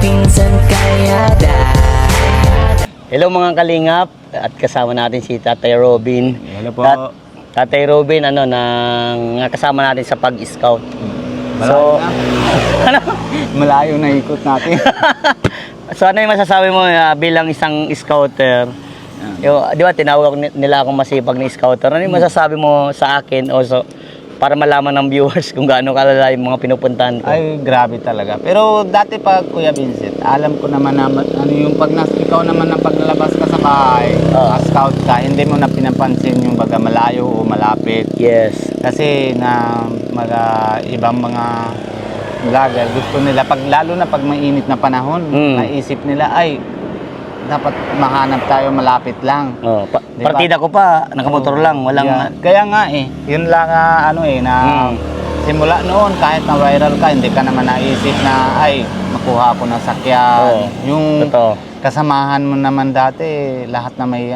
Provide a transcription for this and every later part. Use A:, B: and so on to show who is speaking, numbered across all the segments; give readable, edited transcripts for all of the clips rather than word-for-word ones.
A: pinsan kaya
B: Hello mga kalingap, at kasama natin si Tatay Robin.
C: Hello po.
B: Tatay Robin, kasama natin sa pag-scout.
C: So, ano? Malayo na ikot natin.
B: So ano yung masasabi mo bilang isang scouter? Di ba tinawag nila akong masipag na scouter. Ano yung masasabi mo sa akin also para malaman ng viewers kung gaano kalala yung mga pinupuntahan ko?
C: Ay, grabe talaga. Pero dati pa, Kuya Vincent, alam ko naman na ano yung ikaw naman na paglalabas ka sa bahay, scout ka, hindi mo na pinapansin yung baga malayo o malapit.
B: Yes.
C: Kasi na ibang mga vlogger, gusto nila, lalo na pag mainit na panahon, naisip nila, ay, dapat mahanap tayo malapit lang.
B: Diba? Partida ko pa, nakamotor lang, walang...
C: Kaya nga yun lang simula noon, kahit na viral ka, hindi ka naman naisip na, ay, makuha ako ng sakyan. Yung kasamahan mo naman dati, lahat na may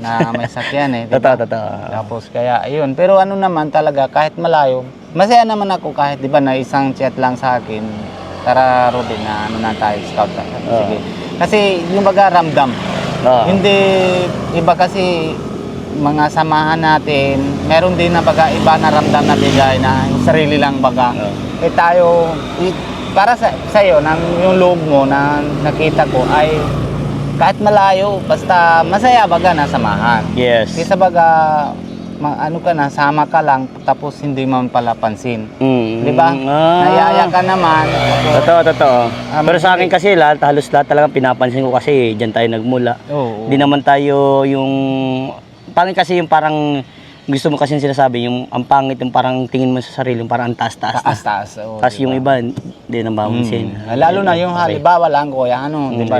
C: na may sakyan diba?
B: Totoo.
C: Tapos kaya, ayun. Pero ano naman talaga, kahit malayo, masaya naman ako kahit, di ba, na isang chat lang sa akin, tara Robin, na tayo, scout ka. Sige. Kasi yung baga ramdam. Hindi, iba kasi mga samahan natin, meron din na baga iba na ramdam na bigay na yung sarili lang baga. Tayo, para sa'yo, yung loob mo na nakita ko ay kahit malayo, basta masaya baga na samahan.
B: Yes.
C: Kaysa baga, sama ka lang, tapos hindi mo pala pansin. Di ba? Nayaya ka naman.
B: Totoo. Pero sa akin kasi halos lahat talagang pinapansin ko kasi diyan tayo nagmula. Hindi naman tayo yung pangit kasi yung parang gusto mo kasi sinasabi yung ang pangit yung parang tingin mo sa sarili yung parang ang taas-taas. Tapos yung iba hindi na mapansin.
C: Lalo na yung halimbawa lang kuya di ba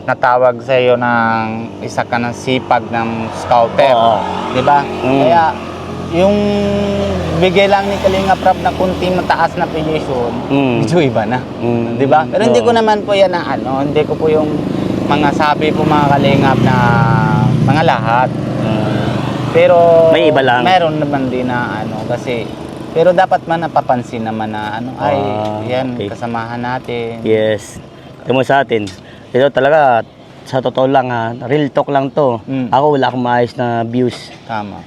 C: natawag sa iyo ng isa ka ng sipag ng scouter. Di ba? Kaya yung bigay lang ni Kalinga Prab na kunti mataas na position, medyo iba na. Di ba? Pero hindi ko naman po yan hindi ko po yung mga sabi po mga Kalingap na mga lahat. Pero
B: may iba lang.
C: Meron naman din na kasi pero dapat man napapansin naman na yan kasamahan natin.
B: Yes. Ito mo sa atin. Ito talaga sa totoo lang real talk lang to. Ako wala akong maayos na views.
C: Tama.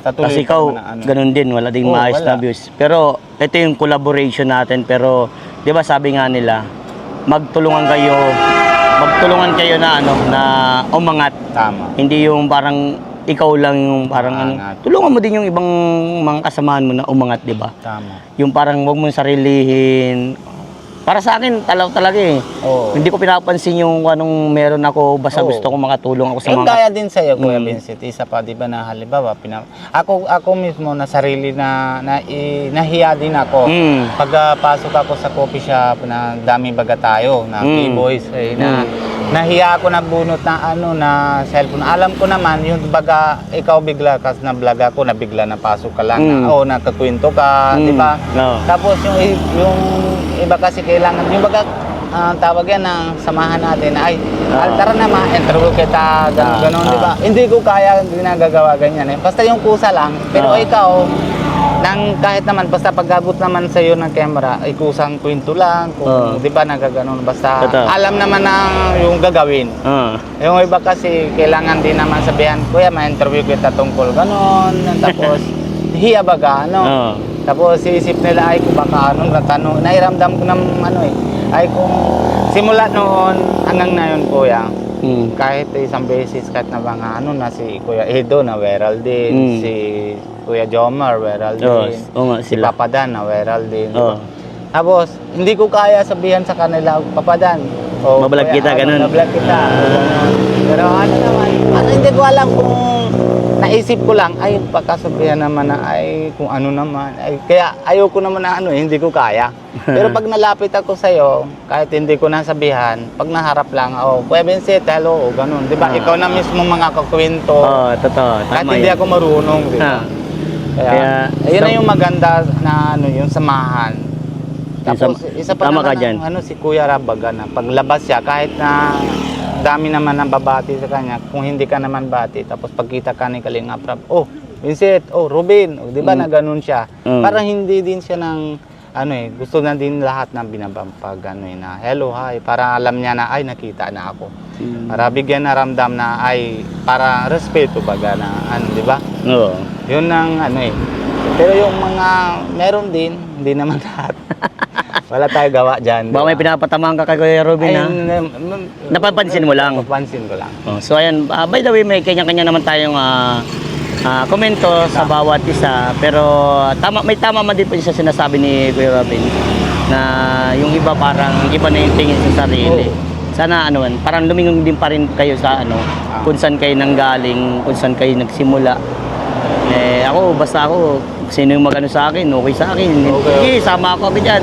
B: Kasi ikaw ganun din, wala ding maayos na views. Pero ito yung collaboration natin, pero 'di ba sabi nga nila, magtulungan kayo na na umangat.
C: Tama.
B: Hindi yung parang ikaw lang yung parang tulungan mo din yung ibang mga kasamahan mo na umangat, di ba?
C: Tama.
B: Yung parang wag mong sarilihin. Para sa akin, talaga Hindi ko pinapansin yung anong meron ako, basta gusto ko makatulong ako sa mga...
C: Kaya din sa'yo, Kuya Vincent, isa pa, di ba na halimbawa, ako mismo na sarili nahiya din ako. Pagpasok ako sa coffee shop, na daming baga tayo, na B-boys, nahiya ako na bunot na cellphone. Alam ko naman, yung baga, ikaw bigla, kasi na vlog ako, na bigla napasok ka lang, nakakwento ka, di ba? Tapos yung iba kasi kailangan, yung baga, tawag yan ng samahan natin, tara na ma-interview kita, gano'n, di ba? Hindi ko kaya ginagagawa ganyan Basta yung kusa lang, pero ikaw, kahit naman, basta pag-abot naman sa iyo ng camera, ay kusang kwento lang, kung di ba nagaganon, basta alam naman na yung gagawin. Yung iba kasi, kailangan din naman sabihan, kuya, ma-interview kita tungkol ganon, tapos, hiya baga, tapos iisip nila, ay kung baka natanong, nairamdam ko ng ay kung simula noon hanggang ngayon kuya, kahit isang beses, kahit na mga na si Kuya Edo na viral din, si Kuya Jomar viral din, si Papa Dan na viral din. Tapos, hindi ko kaya sabihan sa kanila, Papa Dan,
B: mabalag kita, ganun.
C: Mabalag kita. Pero naman, hindi ko alam kung naisip ko lang, ay pagkasabihan naman na kung ano naman. Kaya ayoko naman na hindi ko kaya. Pero pag nalapit ako sa'yo, kahit hindi ko nasabihan, pag naharap lang, Kuya Vincent, hello, ganun. Di ba? Ikaw na mismo mga kakwento.
B: Totoo.
C: Kahit hindi ako marunong, di ba? Kaya yun na yung maganda na yung samahan. Tapos, isa pa naman si Kuya Rabaga na paglabas siya, kahit na dami naman ng babati sa kanya, kung hindi ka naman bati, tapos pagkita ka ni Kalinga Prab, Vincent, Robin, di ba na ganun siya? Parang hindi din siya ng gusto na din lahat na binabampag na hello, hi, para alam niya na ay nakita na ako. Para bigyan na ramdam na ay para respeto baga na di ba?
B: Oo.
C: Yun ang Pero yung mga meron din, hindi naman lahat. Wala tayo gawa diyan.
B: Baka may pinapatamaan ka kay Kuya Robin na napapansin mo lang.
C: Napapansin ko lang.
B: Oh, so ayan, by the way, may kanya-kanya naman tayong komento sa bawat isa. Pero may tama man din po sa sinasabi ni Kuya Robin na yung iba parang iba na yung tingin sa sarili. Sana parang lumingon din pa rin kayo sa kung saan kayo nanggaling, kung saan kayo nagsimula. Basta ako, sino yung magano sa akin, okay sa akin. Sige, sama ako dyan.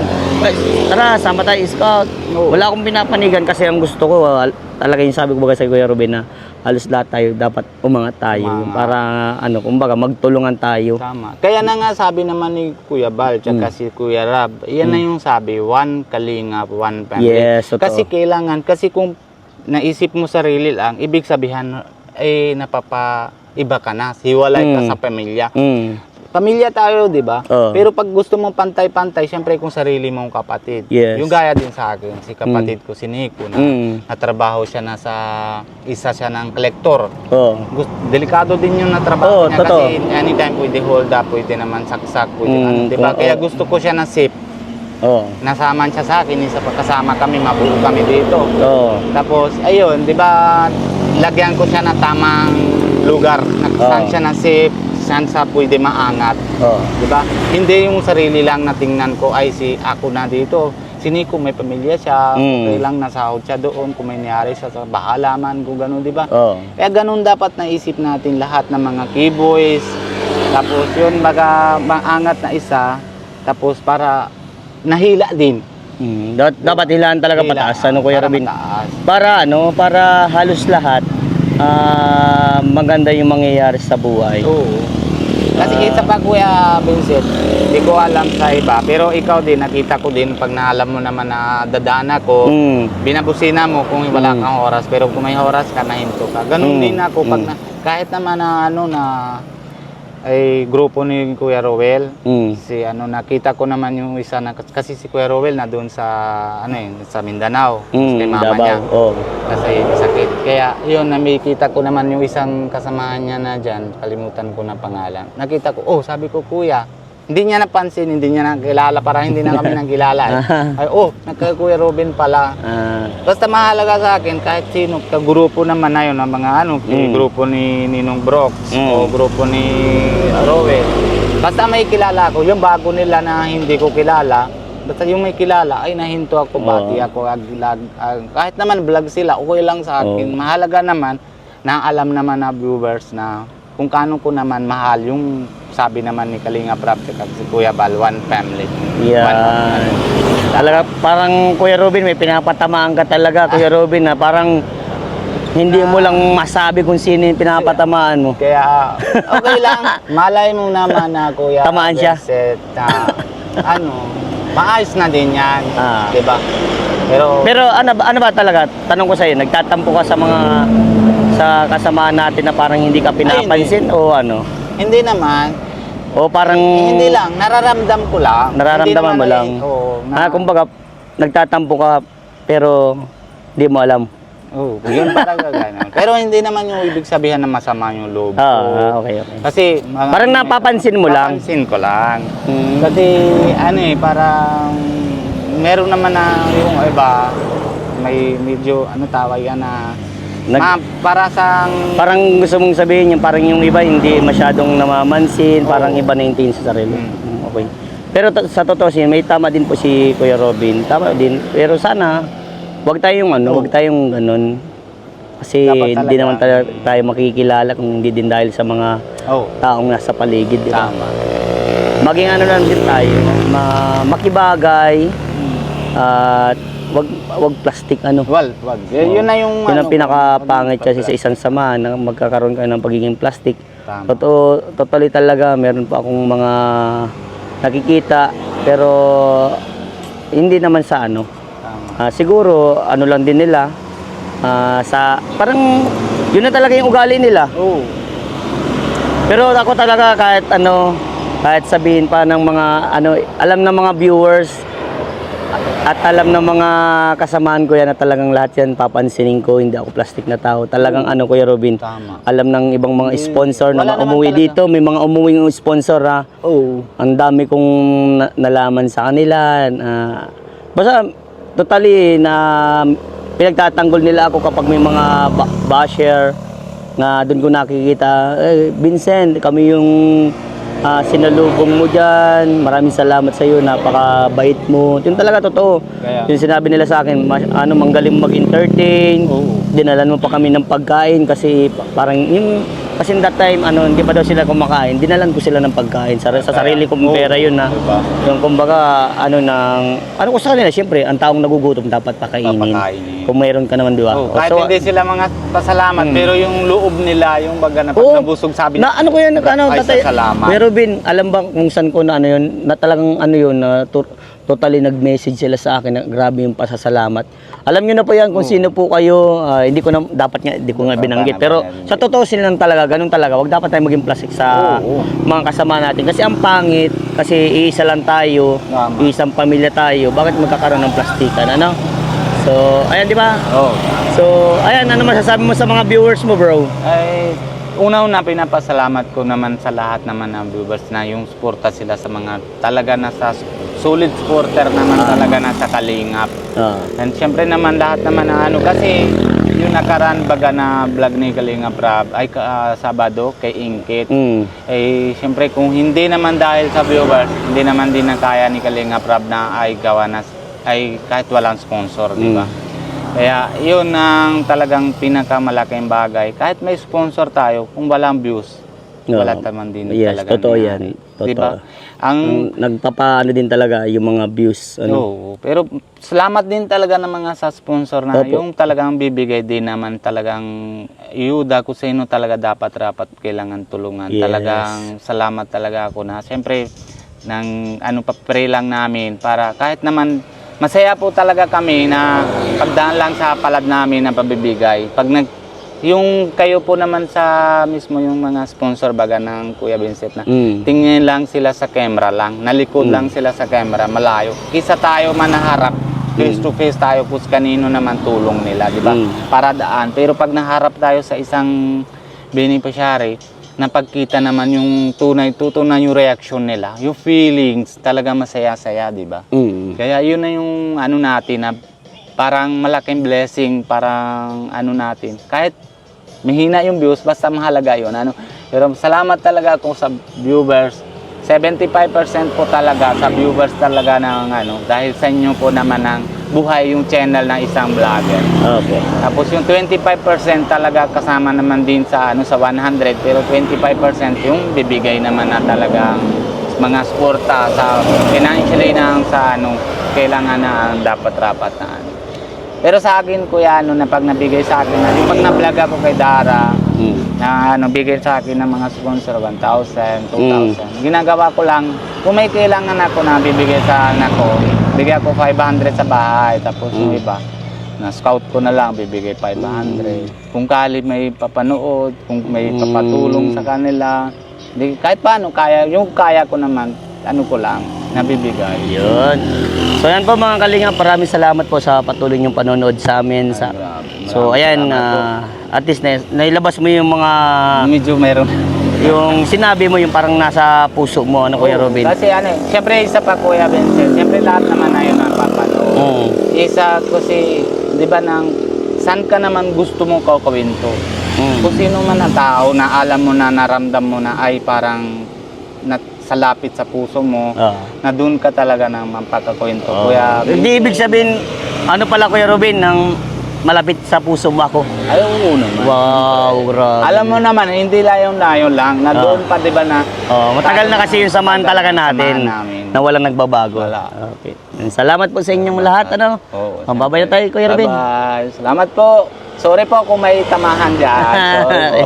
B: Tara, sama tayo, scout. Wala akong pinapanigan kasi ang gusto ko, talaga yung sabi ko baga sa Kuya Robin na halos lahat tayo dapat umangat tayo. Para kumbaga magtulungan tayo.
C: Tama. Kaya na nga sabi naman ni Kuya Bal, tsaka si Kuya Rab, yan na yung sabi, one kalingap, one family.
B: Yes, totoo.
C: Kasi kailangan, kasi kung naisip mo sarili lang, ibig sabihin, napapaiba ka na, hiwalay ka sa pamilya. Pamilya tayo, di ba? Pero pag gusto mo pantay-pantay, syempre kung sarili mong kapatid.
B: Yes.
C: Yung gaya din sa akin, si kapatid ko, si Nico, na natrabaho siya isa siya ng kolektor. Delikado din yung natrabaho niya kasi anytime pwede hold up, pwede naman saksak, pwede di ba? Kaya gusto ko siya na safe. Nasaman siya sa akin, isa pa kasama kami, mabuo kami dito. Tapos, ayun, di ba, lagyan ko siya na tamang lugar, saan siya na safe, saan sa pwede maangat. Di ba? Hindi yung sarili lang na tingnan ko, ay ako na dito. Si Nico may pamilya siya, okay lang nasahod siya doon, kung may nangyari siya sa bahala man, kung gano'n, di ba? Kaya gano'n dapat naisip natin lahat ng mga keyboys. Tapos yun, baga maangat na isa, tapos para nahila din.
B: Dapat hilaan talaga pataas, Kuya Robin?
C: Mataas.
B: Para halos lahat maganda yung mangyayari sa buhay.
C: Kasi isa pa Kuya Vincent, hindi ko alam sa iba, pero ikaw din, nakita ko din pag naalam mo naman na dadaan ako, binabusina mo kung wala kang oras, pero kung may oras ka, nahinto ka. Ganun din ako, kahit naman na ay grupo ni Kuya Rowel, nakita ko naman yung isa na, kasi si Kuya Rowel na doon sa sa Mindanao, kay mama
B: Davao.
C: niya. Kasi sakit. Kaya yun, nakita ko naman yung isang kasamahan niya na dyan, kalimutan ko na pangalan. Nakita ko, sabi ko, Kuya, hindi niya napansin, hindi niya nakilala, para hindi na kami nakilala. Ay, Kuya Robin pala. Basta mahalaga sa akin, kahit sino, kagrupo naman na yun, ang mga grupo ni Ninong Brooks, o grupo ni Rowel. Basta may kilala ko, yung bago nila na hindi ko kilala, basta yung may kilala, ay nahinto ako, bati ako, kahit naman vlog sila, okay lang sa akin. Mahalaga naman, na alam naman na viewers na kung kano ko naman mahal yung sabi naman ni Kalinga Prab at si Kuya Bal, one family.
B: Yan. Talaga parang Kuya Robin, may pinapatamaan ka talaga, Kuya Robin, na parang hindi mo lang masabi kung sino yung pinapatamaan mo.
C: Kaya okay lang, malay mo naman na Kuya
B: tamaan siya.
C: Vincent, maayos na din yan, diba?
B: Pero ano ba talaga, tanong ko sa'yo, nagtatampo ka sa kasamaan natin na parang hindi ka pinapansin o ano?
C: Hindi naman.
B: O parang
C: Hindi lang, nararamdam ko lang.
B: Nararamdaman mo lang. Kumbaga nagtatampo ka pero hindi mo alam.
C: Yun talaga gano'n. Pero hindi naman yung ibig sabihin na masama yung loob ko.
B: Okay.
C: Kasi
B: parang napapansin mo lang.
C: Napapansin ko lang. Kasi parang meron naman na yung iba, may medyo tawag yan na
B: parang gusto mong sabihin yung parang yung iba hindi masyadong namamansin, parang iba na yung tingin sa sarili. Okay. Pero sa totoo may tama din po si Kuya Robin. Tama din. Pero sana wag tayong ganun. Kasi hindi naman tayo makikilala kung hindi din dahil sa mga taong nasa paligid, di ba?
C: Tama.
B: Maging lang din tayo, makibagay at wag plastic
C: Wag. Yun na yung
B: yun ang pinakapangit kasi sa isang samahan na magkakaroon ka ng pagiging plastic. Totally talaga, meron pa akong mga nakikita pero hindi naman sa siguro lang din nila sa parang yun na talaga yung ugali nila. Pero ako talaga kahit kahit sabihin pa ng mga ano, alam ng mga viewers at alam ng mga kasamaan ko yan na talagang lahat yan papansinin ko, hindi ako plastic na tao. Talagang ano, Kuya Robin,
C: Tama.
B: alam ng ibang mga sponsor na
C: Wala naman
B: umuwi
C: talaga.
B: dito, may mga umuwing sponsor ha.
C: Oo.
B: Ang dami kong nalaman sa kanila. Basta totally na pinagtatanggol nila ako kapag may mga basher na doon ko nakikita, Vincent, kami yung sinalubong mo dyan. Maraming salamat sa iyo, napakabait mo. Yun talaga totoo.
C: Kaya-
B: Yung sinabi nila sa akin, manggaling mag-entertain.
C: Oo.
B: Dinalan mo pa kami ng pagkain kasi parang yung kasi that time hindi pa daw sila kumakain. Dinalan ko sila ng pagkain sa sarili kong pera yun na.
C: Diba?
B: Yung kumbaga ano ko sa kanila, syempre ang taong nagugutom dapat pakainin.
C: Papakainin.
B: Kung mayroon ka naman, di ba?
C: Oh, kahit
B: So,
C: hindi sila mga pasalamat, pero yung loob nila, yung baga na pag
B: Oo.
C: nabusog sabi
B: na ano ko yan,
C: ay
B: tatay.
C: salamat.
B: Pero Bin, alam ba kung saan ko na ano yun, na talagang ano yun, na totally nag-message sila sa akin na grabe yung pasasalamat. Alam niyo na po yan kung sino po kayo, hindi ko na, hindi ko nga binanggit. Pero sa totoo sila lang talaga, ganun talaga. Wag dapat tayo maging plastic sa mga kasama natin. Kasi ang pangit, kasi iisa lang tayo,
C: Tama.
B: isang pamilya tayo, bakit magkakaroon ng plastikan, ano? So, ayan, di ba?
C: Oh.
B: So, ayan, ano masasabi mo sa mga viewers mo, bro?
C: Ay, una-una pinapasalamat ko naman sa lahat naman ng viewers na yung suporta sila sa mga talaga nasa solid supporter naman talaga nasa Kalingap. And syempre naman lahat naman na ano kasi yung nakaraan baga na vlog ni Kalingap Rab ay Sabado kay Ingkit. Eh syempre kung hindi naman dahil sa viewers, hindi naman din na kaya ni Kalingap Rab na ay gawa na ay kahit walang sponsor, di ba? Kaya yun ang talagang pinakamalaking bagay. Kahit may sponsor tayo, kung walang views, wala naman din talaga.
B: Totoo yan. Totoo.
C: Diba?
B: Ang nagpapaano din talaga yung mga views.
C: Oo, pero salamat din talaga ng mga sa sponsor na yung talagang bibigay din naman talagang iyuda kung sino talaga dapat kailangan tulungan.
B: Yes.
C: Talagang salamat talaga ako na siyempre nang papre lang namin para kahit naman masaya po talaga kami na pagdaan lang sa palad namin na pabibigay. Pag yung kayo po naman sa mismo yung mga sponsor baga ng Kuya Vincent na tingin lang sila sa camera lang, nalikod lang sila sa camera, malayo. Kisa tayo manaharap, face to face tayo kung kanino naman tulong nila, di ba? Para daan. Pero pag naharap tayo sa isang beneficiary, napagkita naman yung tunay yung reaction nila, yung feelings, talaga masaya-saya, di ba? Kaya yun na yung ano natin na parang malaking blessing, parang ano natin. Kahit mahina yung views, basta mahalaga yun. Pero salamat talaga ako sa viewers. 75% po talaga sa viewers talaga ng dahil sa inyo po naman ang buhay yung channel ng isang vlogger.
B: Okay.
C: Tapos yung 25% talaga kasama naman din sa sa 100, pero 25% yung bibigay naman na talagang mga suporta sa financially na sa kailangan na dapat rapat na Pero sa akin kuya na pag nabigay sa akin yung pag na-vlog ako kay Dara na bigay sa akin ng mga sponsor 1,000, 2,000. Ginagawa ko lang kung may kailangan ako na bibigay sa anak ko, bigay ako 500 sa bahay, tapos yung iba na scout ko na lang bibigay 500. Kung kali may papanood, kung may papatulong sa kanila, kahit paano yung kaya ko naman ko lang nabibigay.
B: Yun. So yan po mga Kalingap, maraming salamat po sa patuloy niyong panonood sa amin. So ayan, at least nailabas mo yung mga
C: medyo meron
B: yung sinabi mo yung parang nasa puso mo, Kuya Robin.
C: Kasi siyempre isa pa Kuya Vincent, siyempre lahat naman na yun ang papanood. Isa kasi, di ba saan ka naman gusto mong kakawinto? Kung sino man ang tao na alam mo na, naramdam mo na ay parang salapit sa puso mo, na doon ka talaga ng mapagkakwento. Kuya Vincent.
B: Hindi ibig sabihin, pala Kuya Robin, nang malapit sa puso mo ako.
C: Ay, oo naman.
B: Wow, grabe.
C: Alam mo naman, hindi layon-layon lang, na doon pa, di ba na...
B: matagal na kasi yung samahan talaga natin, na walang nagbabago.
C: Wala.
B: Okay. Salamat po sa inyong lahat, Mababay na tayo, Kuya Robin.
C: Bye-bye. Salamat po. Sorry po kung may tamahan dyan. Sorry po.